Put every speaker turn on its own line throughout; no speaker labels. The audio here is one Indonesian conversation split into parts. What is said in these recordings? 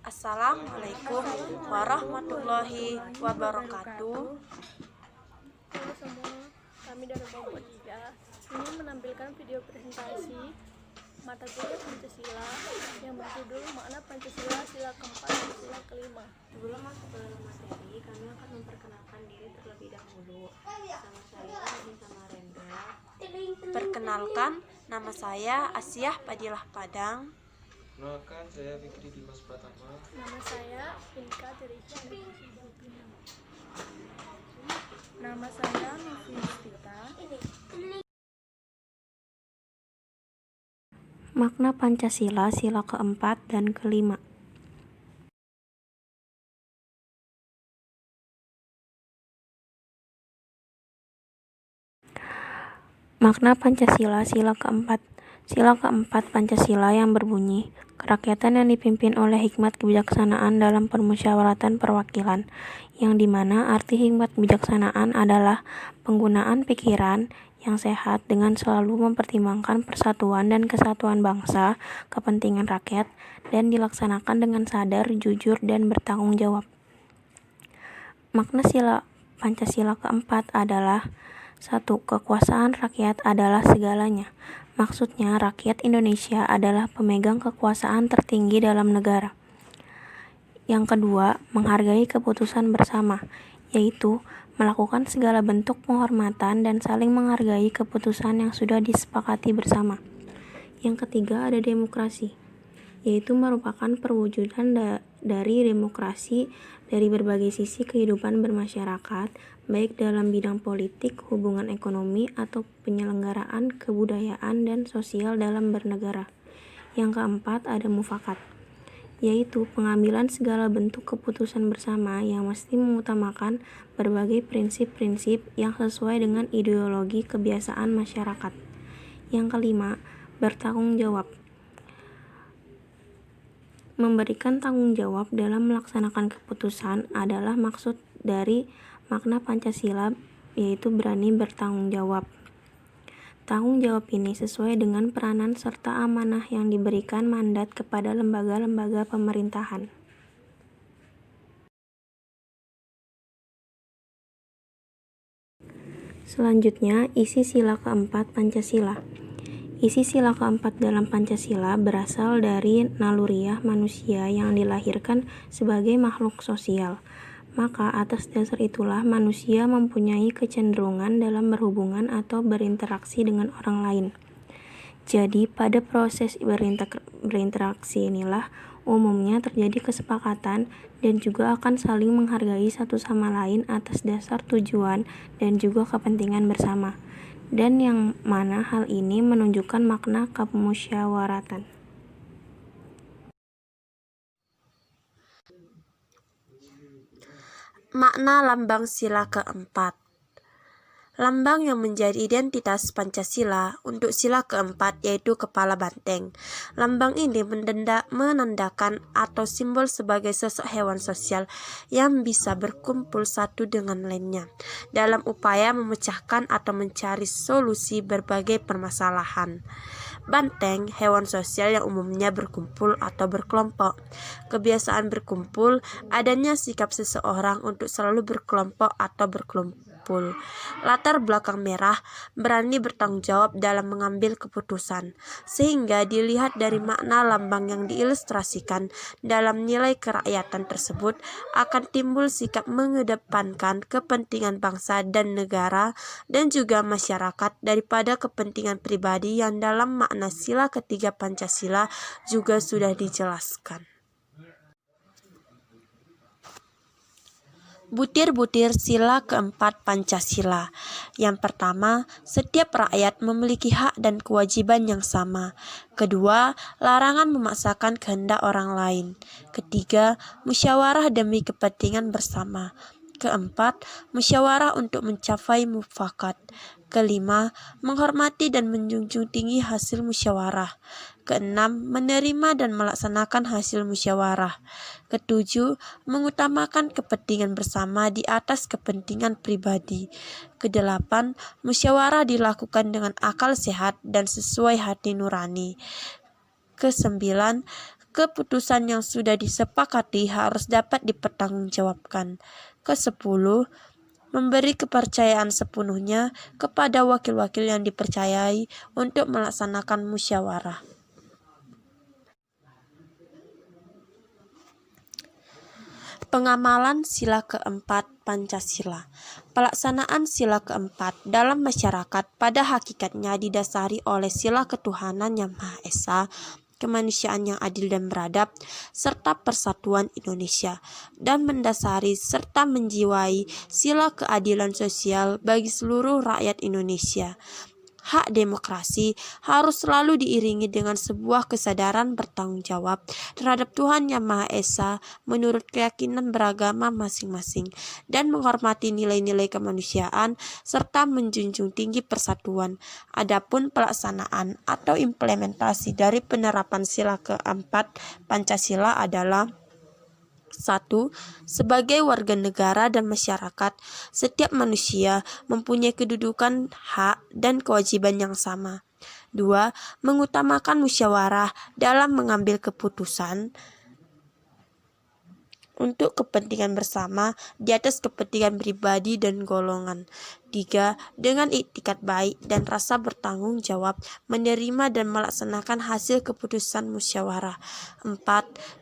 Assalamualaikum warahmatullahi wabarakatuh.
Halo semua, kami dari kelompok 3 ingin menampilkan video presentasi mata kuliah Pancasila yang berjudul Makna Pancasila Sila keempat dan Sila kelima.
Sebelum masuk ke dalam materi, kami akan memperkenalkan diri terlebih dahulu. Nama saya Nini Samarendra.
Perkenalkan, nama saya Asyah Padilah Padang.
Kenalkan, saya Fikri Dimas Pratama.
Nama saya Inka Terisha. Nama saya Novi Yustita.
Makna Pancasila sila keempat dan kelima. Makna Pancasila sila keempat. Sila keempat Pancasila yang berbunyi, kerakyatan yang dipimpin oleh hikmat kebijaksanaan dalam permusyawaratan perwakilan, yang dimana arti hikmat kebijaksanaan adalah penggunaan pikiran yang sehat dengan selalu mempertimbangkan persatuan dan kesatuan bangsa, kepentingan rakyat, dan dilaksanakan dengan sadar, jujur, dan bertanggung jawab. Makna sila Pancasila keempat adalah 1. Kekuasaan rakyat adalah segalanya. Maksudnya, rakyat Indonesia adalah pemegang kekuasaan tertinggi dalam negara. Yang kedua, menghargai keputusan bersama, yaitu melakukan segala bentuk penghormatan dan saling menghargai keputusan yang sudah disepakati bersama. Yang ketiga, ada demokrasi, yaitu merupakan perwujudan dari demokrasi dari berbagai sisi kehidupan bermasyarakat, baik dalam bidang politik, hubungan ekonomi, atau penyelenggaraan kebudayaan dan sosial dalam bernegara. Yang keempat, ada mufakat, yaitu pengambilan segala bentuk keputusan bersama yang mesti mengutamakan berbagai prinsip-prinsip yang sesuai dengan ideologi kebiasaan masyarakat. Yang kelima, bertanggung jawab. Memberikan tanggung jawab dalam melaksanakan keputusan adalah maksud dari makna Pancasila, yaitu berani bertanggung jawab. Tanggung jawab ini sesuai dengan peranan serta amanah yang diberikan mandat kepada lembaga-lembaga pemerintahan. Selanjutnya, isi sila keempat Pancasila. Isi sila keempat dalam Pancasila berasal dari naluriah manusia yang dilahirkan sebagai makhluk sosial. Maka atas dasar itulah manusia mempunyai kecenderungan dalam berhubungan atau berinteraksi dengan orang lain. Jadi pada proses berinteraksi inilah umumnya terjadi kesepakatan dan juga akan saling menghargai satu sama lain atas dasar tujuan dan juga kepentingan bersama. Dan yang mana hal ini menunjukkan makna kemusyawaratan.
Makna lambang sila keempat. Lambang yang menjadi identitas Pancasila untuk sila keempat yaitu kepala banteng. Lambang ini menandakan atau simbol sebagai sosok hewan sosial yang bisa berkumpul satu dengan lainnya dalam upaya memecahkan atau mencari solusi berbagai permasalahan. Banteng, hewan sosial yang umumnya berkumpul atau berkelompok. Kebiasaan berkumpul, adanya sikap seseorang untuk selalu berkelompok atau berkumpul. Latar belakang merah, berani bertanggung jawab dalam mengambil keputusan, sehingga dilihat dari makna lambang yang diilustrasikan dalam nilai kerakyatan tersebut akan timbul sikap mengedepankan kepentingan bangsa dan negara dan juga masyarakat daripada kepentingan pribadi yang dalam makna sila ketiga Pancasila juga sudah dijelaskan. Butir-butir sila keempat Pancasila. Yang pertama, setiap rakyat memiliki hak dan kewajiban yang sama. Kedua, larangan memaksakan kehendak orang lain. Ketiga, musyawarah demi kepentingan bersama. Keempat, musyawarah untuk mencapai mufakat. Kelima, menghormati dan menjunjung tinggi hasil musyawarah. Keenam, menerima dan melaksanakan hasil musyawarah. Ketujuh, mengutamakan kepentingan bersama di atas kepentingan pribadi. Kedelapan, musyawarah dilakukan dengan akal sehat dan sesuai hati nurani. Kesembilan, Keputusan yang sudah disepakati harus dapat dipertanggungjawabkan. Ke-10, memberi kepercayaan sepenuhnya kepada wakil-wakil yang dipercayai untuk melaksanakan musyawarah. Pengamalan sila keempat Pancasila. Pelaksanaan sila keempat dalam masyarakat pada hakikatnya didasari oleh sila ketuhanan yang Maha Esa, kemanusiaan yang adil dan beradab, serta persatuan Indonesia, dan mendasari serta menjiwai sila keadilan sosial bagi seluruh rakyat Indonesia. Hak demokrasi harus selalu diiringi dengan sebuah kesadaran bertanggung jawab terhadap Tuhan Yang Maha Esa menurut keyakinan beragama masing-masing, dan menghormati nilai-nilai kemanusiaan serta menjunjung tinggi persatuan. Adapun pelaksanaan atau implementasi dari penerapan sila keempat Pancasila adalah: 1. Sebagai warga negara dan masyarakat, setiap manusia mempunyai kedudukan, hak, dan kewajiban yang sama. 2. Mengutamakan musyawarah dalam mengambil keputusan untuk kepentingan bersama di atas kepentingan pribadi dan golongan. 3. Dengan iktikat baik dan rasa bertanggung jawab menerima dan melaksanakan hasil keputusan musyawarah. 4.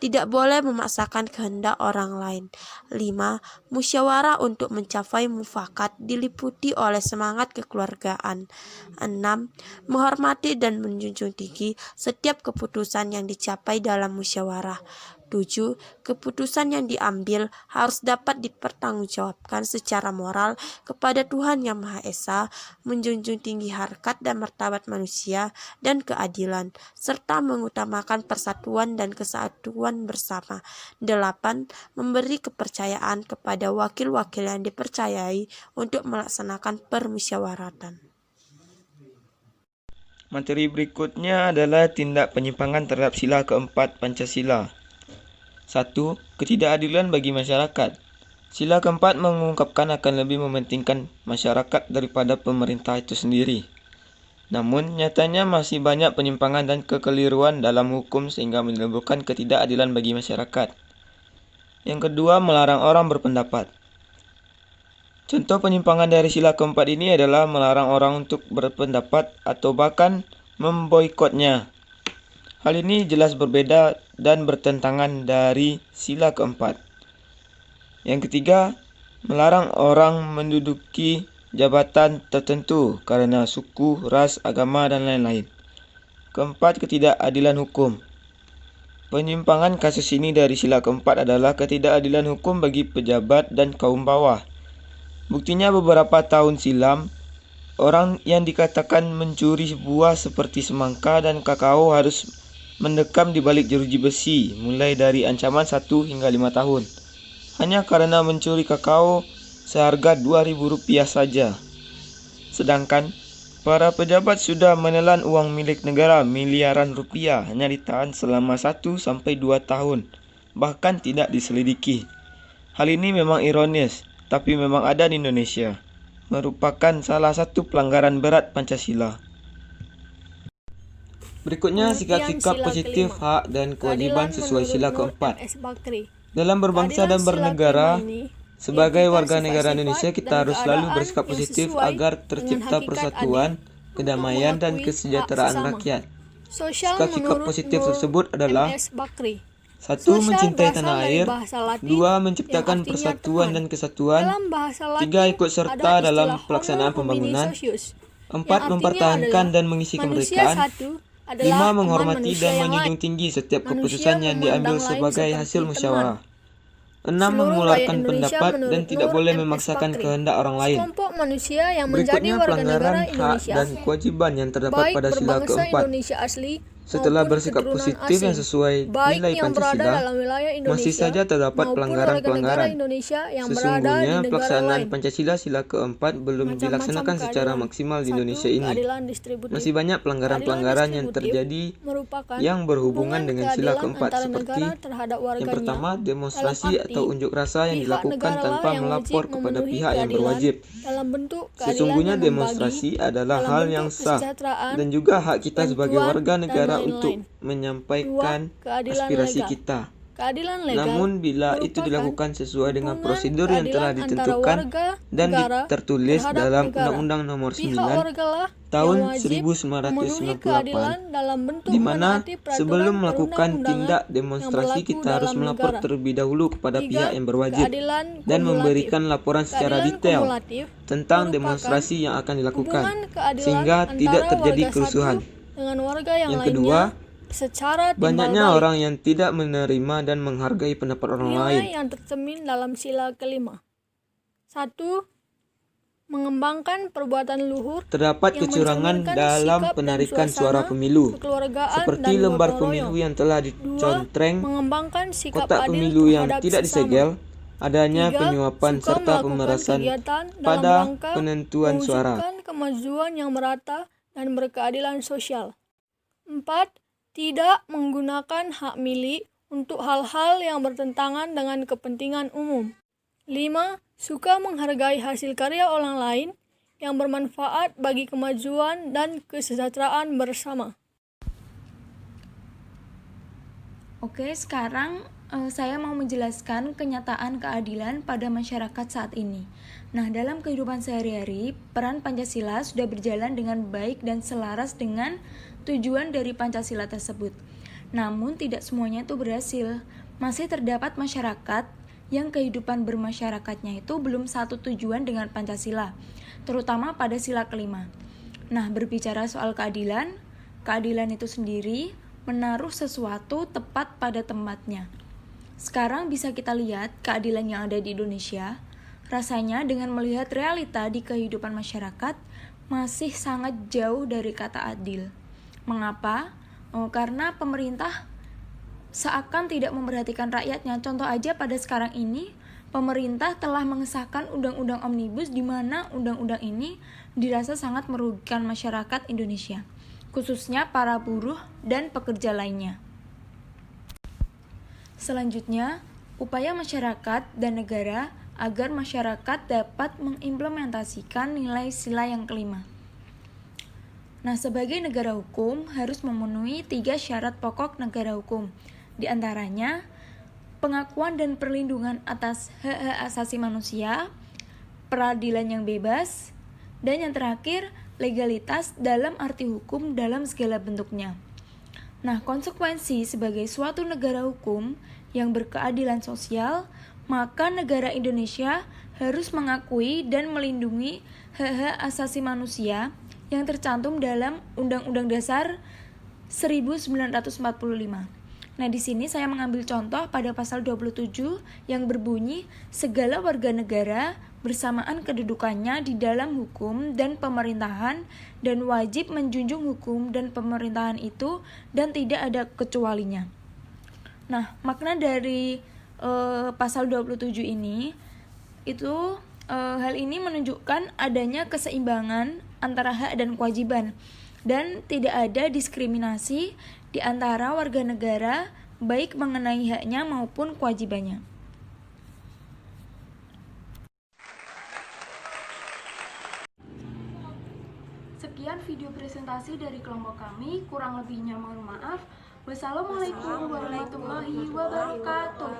Tidak boleh memaksakan kehendak orang lain. 5. Musyawarah untuk mencapai mufakat diliputi oleh semangat kekeluargaan. 6. Menghormati dan menjunjung tinggi setiap keputusan yang dicapai dalam musyawarah. 7. Keputusan yang diambil harus dapat dipertanggungjawabkan secara moral kepada Tuhan Yang Maha Esa, menjunjung tinggi harkat dan martabat manusia dan keadilan, serta mengutamakan persatuan dan kesatuan bersama. 8. Memberi kepercayaan kepada wakil-wakil yang dipercayai untuk melaksanakan permusyawaratan.
Materi berikutnya adalah tindak penyimpangan terhadap sila keempat Pancasila. 1. Ketidakadilan bagi masyarakat. Sila keempat mengungkapkan akan lebih mementingkan masyarakat daripada pemerintah itu sendiri. Namun, nyatanya masih banyak penyimpangan dan kekeliruan dalam hukum sehingga menimbulkan ketidakadilan bagi masyarakat. Yang kedua, melarang orang berpendapat. Contoh penyimpangan dari sila keempat ini adalah melarang orang untuk berpendapat atau bahkan memboikotnya. Hal ini jelas berbeda dan bertentangan dari sila keempat. Yang ketiga, melarang orang menduduki jabatan tertentu karena suku, ras, agama, dan lain-lain. Keempat, ketidakadilan hukum. Penyimpangan kasus ini dari sila keempat adalah ketidakadilan hukum bagi pejabat dan kaum bawah. Buktinya beberapa tahun silam, orang yang dikatakan mencuri buah seperti semangka dan kakao harus mendekam di balik jeruji besi mulai dari ancaman 1 hingga 5 tahun hanya karena mencuri kakao seharga Rp2.000 saja. Sedangkan para pejabat sudah menelan uang milik negara miliaran rupiah hanya ditahan selama 1 sampai 2 tahun, bahkan tidak diselidiki. Hal ini memang ironis, tapi memang ada di Indonesia, merupakan salah satu pelanggaran berat Pancasila. Berikutnya sikap-sikap positif, hak dan kewajiban sesuai sila keempat. Dalam berbangsa dan bernegara, sebagai warga negara Indonesia kita harus selalu bersikap positif agar tercipta persatuan, kedamaian dan kesejahteraan rakyat. Sikap-sikap positif tersebut adalah: 1. Mencintai tanah air. 2. Menciptakan persatuan dan kesatuan. 3. Ikut serta dalam pelaksanaan pembangunan. 4. Mempertahankan dan mengisi kemerdekaan. 5. Menghormati dan menjunjung tinggi setiap keputusan yang diambil sebagai hasil musyawarah. 6. Mengeluarkan pendapat dan tidak boleh memaksakan kehendak orang lain. Berikutnya pelanggaran hak dan kewajiban yang terdapat pada sila keempat. Setelah bersikap positif yang sesuai nilai Pancasila, masih saja terdapat pelanggaran-pelanggaran. Sesungguhnya pelaksanaan Pancasila sila keempat belum dilaksanakan secara maksimal di Indonesia ini. Masih banyak pelanggaran-pelanggaran yang terjadi yang berhubungan dengan sila keempat, seperti yang pertama, demonstrasi atau unjuk rasa yang dilakukan tanpa melapor kepada pihak yang berwajib. Sesungguhnya demonstrasi adalah hal yang sah dan juga hak kita sebagai warga negara
lain-lain.
untuk menyampaikan
Dua, keadilan
aspirasi
legal.
kita.
Keadilan legal
Namun bila itu
merupakan
dilakukan sesuai dengan
hubungan
prosedur yang telah
keadilan
ditentukan
antara warga
dan
negara
tertulis
terhadap
dalam
negara.
Undang-Undang Nomor
Pihak
9
warga lah
tahun
yang wajib memenuhi keadilan
1998,
dalam bentuk
di mana
menaati peraturan
sebelum melakukan
perundang-undangan
tindak
yang
demonstrasi
berlaku
kita harus
dalam
melapor
negara.
terlebih dahulu kepada
Tiga,
pihak yang berwajib
keadilan
dan
kumulatif.
memberikan laporan secara
Keadilan
detail
kumulatif
tentang
merupakan
demonstrasi yang akan dilakukan
hubungan keadilan
sehingga tidak
antara
terjadi
warga
kerusuhan.
satu dengan warga yang
Yang
lainnya
kedua,
secara timbal
banyaknya
balik.
orang yang tidak menerima dan menghargai pendapat orang lain.
Nilai yang tercermin dalam sila kelima. 1. Mengembangkan perbuatan luhur
Terdapat
yang
kecurangan
mencerminkan
dalam
sikap dan
penarikan
suasana
suara pemilu,
kekeluargaan
seperti
dan
lembar
gotong
pemilu
royong.
yang telah
2.
dicontreng,
Mengembangkan sikap
kotak
adil
pemilu yang
terhadap
tidak
sesama.
disegel, adanya
3.
penyuapan
Suka
serta
melakukan
pemerasan
kegiatan dalam
pada
rangka
penentuan suara.
mewujudkan kemajuan yang merata dan berkeadilan sosial. 4. Tidak menggunakan hak milik untuk hal-hal yang bertentangan dengan kepentingan umum. 5. Suka menghargai hasil karya orang lain yang bermanfaat bagi kemajuan dan kesejahteraan bersama.
Oke, sekarang saya mau menjelaskan kenyataan keadilan pada masyarakat saat ini. Nah, dalam kehidupan sehari-hari, peran Pancasila sudah berjalan dengan baik dan selaras dengan tujuan dari Pancasila tersebut. Namun, tidak semuanya itu berhasil. Masih terdapat masyarakat yang kehidupan bermasyarakatnya itu belum satu tujuan dengan Pancasila, terutama pada sila kelima. Nah, berbicara soal keadilan, keadilan itu sendiri menaruh sesuatu tepat pada tempatnya. Sekarang bisa kita lihat keadilan yang ada di Indonesia. Rasanya dengan melihat realita di kehidupan masyarakat masih sangat jauh dari kata adil. Mengapa? Karena pemerintah seakan tidak memperhatikan rakyatnya. Contoh aja pada sekarang ini, pemerintah telah mengesahkan undang-undang omnibus di mana undang-undang ini dirasa sangat merugikan masyarakat Indonesia, khususnya para buruh dan pekerja lainnya. Selanjutnya, upaya masyarakat dan negara agar masyarakat dapat mengimplementasikan nilai sila yang kelima. Nah, sebagai negara hukum harus memenuhi 3 syarat pokok negara hukum. Di antaranya, pengakuan dan perlindungan atas hak-hak asasi manusia, peradilan yang bebas, dan yang terakhir, legalitas dalam arti hukum dalam segala bentuknya. Nah, konsekuensi sebagai suatu negara hukum yang berkeadilan sosial, maka negara Indonesia harus mengakui dan melindungi hak-hak asasi manusia yang tercantum dalam Undang-Undang Dasar 1945. Nah, di sini saya mengambil contoh pada pasal 27 yang berbunyi segala warga negara bersamaan kedudukannya di dalam hukum dan pemerintahan dan wajib menjunjung hukum dan pemerintahan itu dan tidak ada kecualinya. Nah, makna dari pasal 27 ini itu hal ini menunjukkan adanya keseimbangan antara hak dan kewajiban dan tidak ada diskriminasi di antara warga negara baik mengenai haknya maupun kewajibannya. Sekian video presentasi dari kelompok kami, kurang lebihnya mohon maaf. Wassalamualaikum warahmatullahi wabarakatuh.